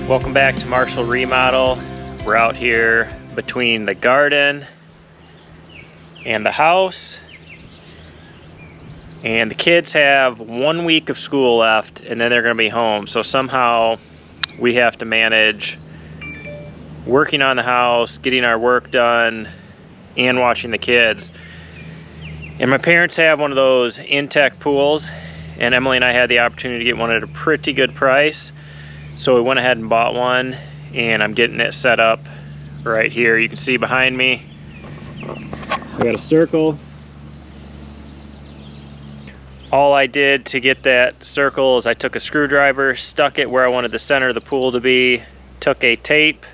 Welcome back to Marshall Remodel. We're out here between the garden and the house, and the kids have 1 week of school left and then they're going to be home. So somehow we have to manage working on the house, getting our work done, and watching the kids. And my parents have one of those Intex pools, and Emily and I had the opportunity to get one at a pretty good price. So we went ahead and bought one, and I'm getting it set up right here. You can see behind me, I got a circle. All I did to get that circle is I took a screwdriver, stuck it where I wanted the center of the pool to be, took a tape,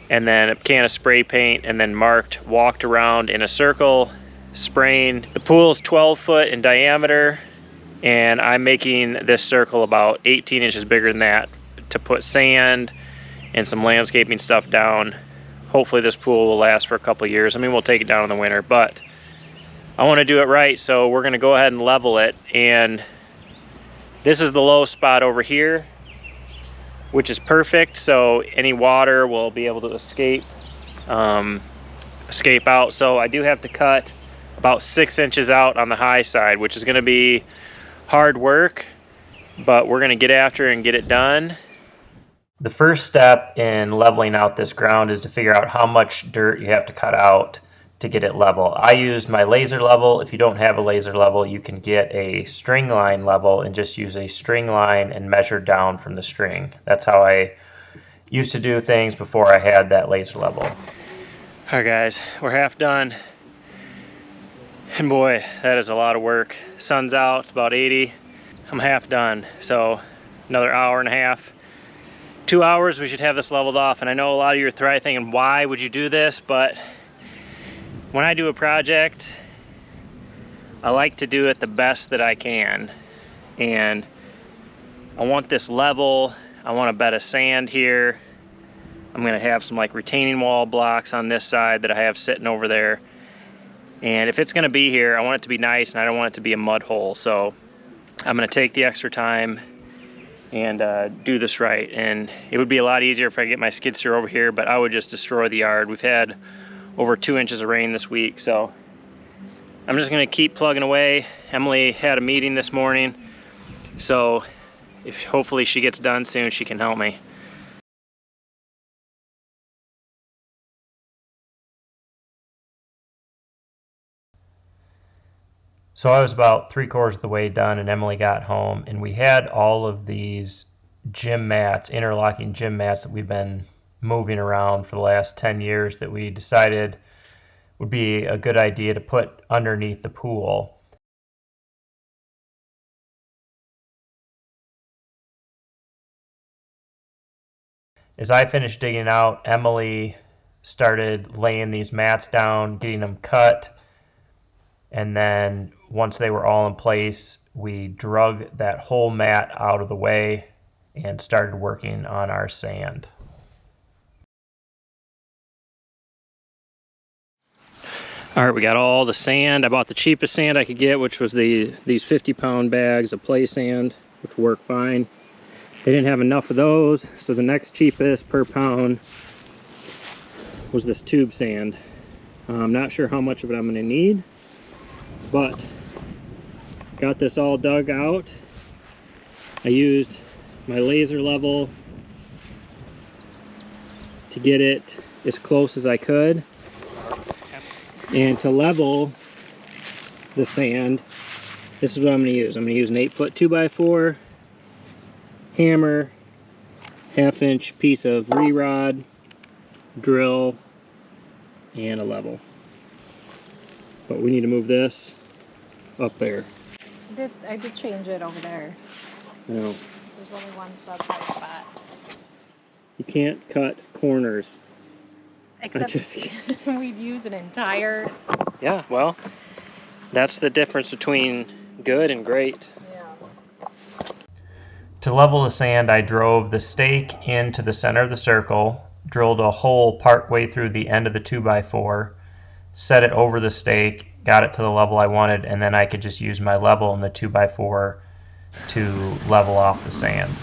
and then a can of spray paint, and then walked around in a circle, spraying. The pool is 12 foot in diameter, and I'm making this circle about 18 inches bigger than that to put sand and some landscaping stuff down. Hopefully this pool will last for a couple years. I mean, we'll take it down in the winter, but I want to do it right, so we're going to go ahead and level it. And this is the low spot over here, which is perfect, so any water will be able to escape out. So I do have to cut about 6 inches out on the high side, which is going to be hard work, but we're going to get after it and get it done. The first step in leveling out this ground is to figure out how much dirt you have to cut out to get it level. I used my laser level. If you don't have a laser level, you can get a string line level and just use a string line and measure down from the string. That's how I used to do things before I had that laser level. All right guys, we're half done. And boy, that is a lot of work. Sun's out, it's about 80. I'm half done, so another hour and a half. 2 hours, we should have this leveled off. And I know a lot of you are probably thinking, why would you do this? But when I do a project, I like to do it the best that I can. And I want this level. I want a bed of sand here. I'm gonna have some like retaining wall blocks on this side that I have sitting over there. And if it's gonna be here, I want it to be nice, and I don't want it to be a mud hole. So I'm gonna take the extra time and do this right. And it would be a lot easier if I get my skid steer over here, but I would just destroy the yard. We've had over 2 inches of rain this week, so I'm just gonna keep plugging away. Emily had a meeting this morning, so if hopefully she gets done soon, she can help me. So I was about 3/4 of the way done, and Emily got home, and we had all of these gym mats, interlocking gym mats that we've been moving around for the last 10 years that we decided would be a good idea to put underneath the pool. As I finished digging out, Emily started laying these mats down, getting them cut, and then once they were all in place, we drug that whole mat out of the way and started working on our sand. All right, we got all the sand. I bought the cheapest sand I could get, which was these 50-pound bags of play sand, which work fine. They didn't have enough of those, so the next cheapest per pound was this tube sand. I'm not sure how much of it I'm gonna need, but got this all dug out. I used my laser level to get it as close as I could. And to level the sand, this is what I'm going to use. I'm going to use an 8-foot 2x4 hammer, 1/2-inch piece of re-rod, drill, and a level. But we need to move this up there. I did change it over there. No. There's only one spot. You can't cut corners. Except we'd use an entire... Yeah, well, that's the difference between good and great. Yeah. To level the sand, I drove the stake into the center of the circle, drilled a hole partway through the end of the 2x4, set it over the stake, got it to the level I wanted, and then I could just use my level in the 2x4 to level off the sand.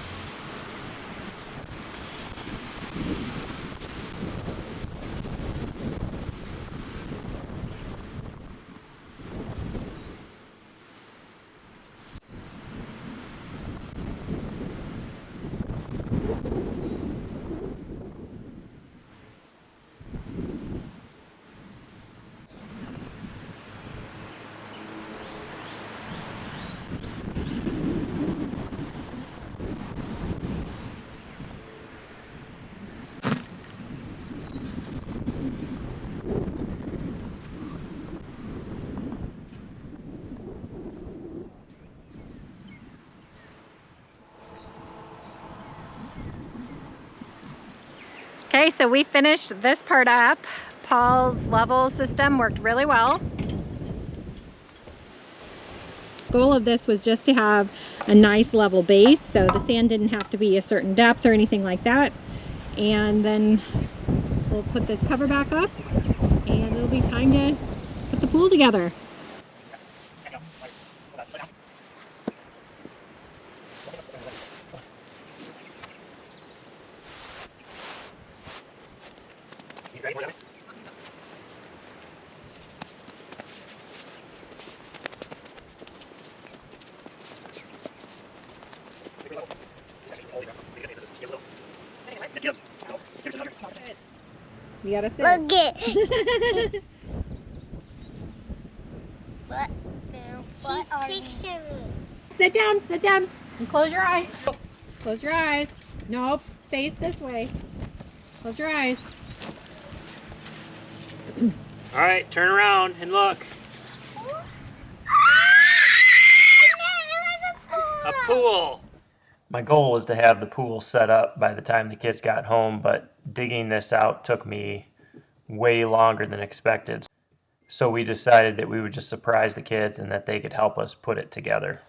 Okay, so we finished this part up. Paul's level system worked really well. The goal of this was just to have a nice level base, so the sand didn't have to be a certain depth or anything like that. And then we'll put this cover back up and it'll be time to put the pool together. You gotta sit. Look it. What? She's picturing. Sit down, and close your eyes. Close your eyes. Nope, face this way. Close your eyes. All right, turn around and look. A pool. My goal was to have the pool set up by the time the kids got home, but digging this out took me way longer than expected. So we decided that we would just surprise the kids and that they could help us put it together.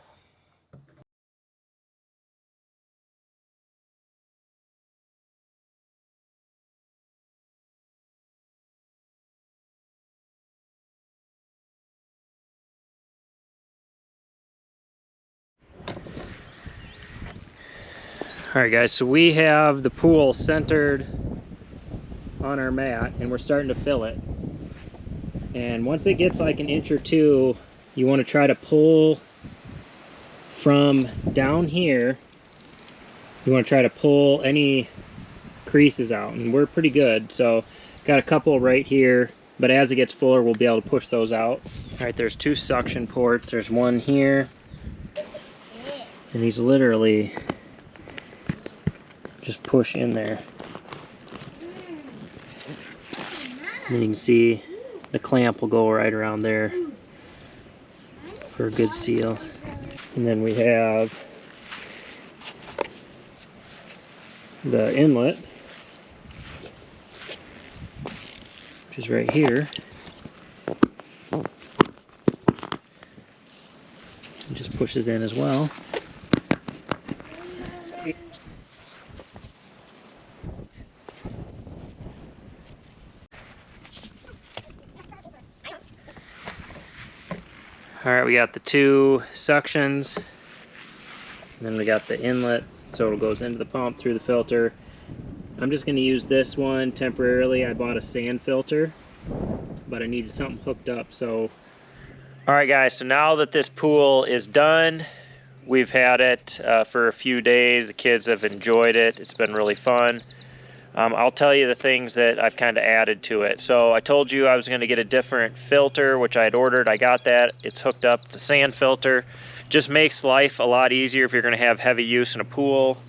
Alright guys, so we have the pool centered on our mat and we're starting to fill it. And once it gets like an inch or two, you want to try to pull from down here. You want to try to pull any creases out, and we're pretty good. So got a couple right here, but as it gets fuller we'll be able to push those out. Alright, there's two suction ports. There's one here, and these literally just push in there. And then you can see the clamp will go right around there for a good seal. And then we have the inlet, which is right here. It just pushes in as well. Alright, we got the two suctions, and then we got the inlet, so it goes into the pump through the filter. I'm just going to use this one temporarily. I bought a sand filter, but I needed something hooked up, so... Alright guys, so now that this pool is done, we've had it for a few days. The kids have enjoyed it. It's been really fun. I'll tell you the things that I've kind of added to it. So I told you I was going to get a different filter, which I had ordered. I got that. It's hooked up. It's a sand filter. Just makes life a lot easier if you're going to have heavy use in a pool.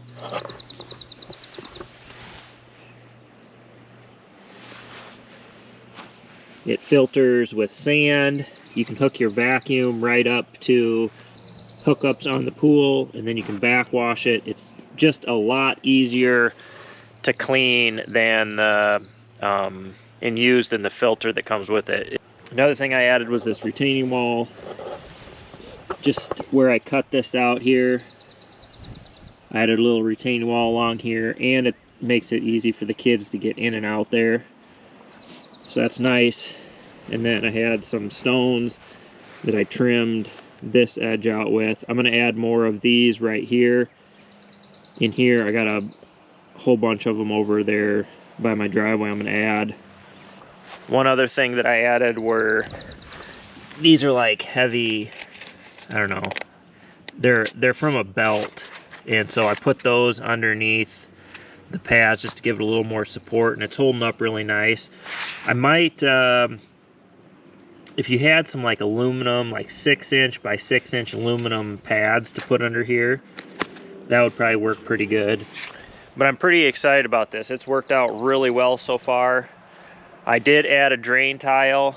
It filters with sand. You can hook your vacuum right up to hookups on the pool, and then you can backwash it. It's just a lot easier to clean than and use than the filter that comes with it. Another thing I added was this retaining wall, just where I cut this out here. I added a little retaining wall along here, and it makes it easy for the kids to get in and out there, so that's nice. And then I had some stones that I trimmed this edge out with. I'm going to add more of these right here. In here I got a whole bunch of them over there by my driveway I'm going to add. One other thing that I added were, these are like heavy, I don't know, they're from a belt, and so I put those underneath the pads just to give it a little more support, and it's holding up really nice. I might, if you had some like aluminum, like 6-inch by 6-inch aluminum pads to put under here, that would probably work pretty good. But I'm pretty excited about this. It's worked out really well so far. I did add a drain tile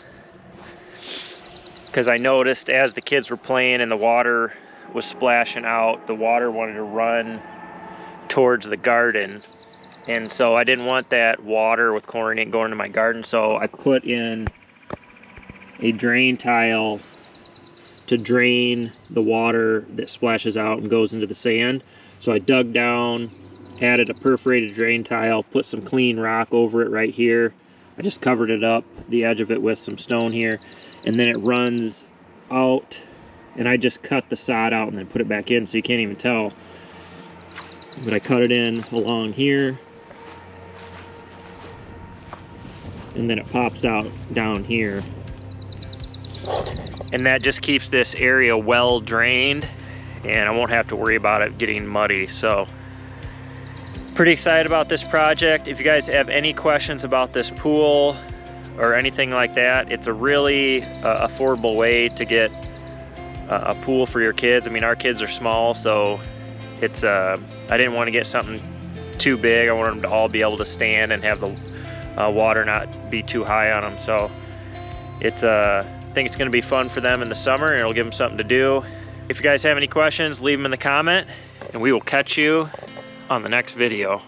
because I noticed as the kids were playing and the water was splashing out, the water wanted to run towards the garden. And so I didn't want that water with chlorine going into my garden, so I put in a drain tile to drain the water that splashes out and goes into the sand. So I dug down, added a perforated drain tile, put some clean rock over it right here. I just covered it up, the edge of it, with some stone here, and then it runs out, and I just cut the sod out and then put it back in, so you can't even tell. But I cut it in along here, and then it pops out down here. And that just keeps this area well drained, and I won't have to worry about it getting muddy. So pretty excited about this project. If you guys have any questions about this pool or anything like that, it's a really affordable way to get a pool for your kids. I mean, our kids are small, so it's I didn't want to get something too big. I wanted them to all be able to stand and have the water not be too high on them. So it's I think it's going to be fun for them in the summer, and it'll give them something to do. If you guys have any questions, leave them in the comment, and we will catch you on the next video.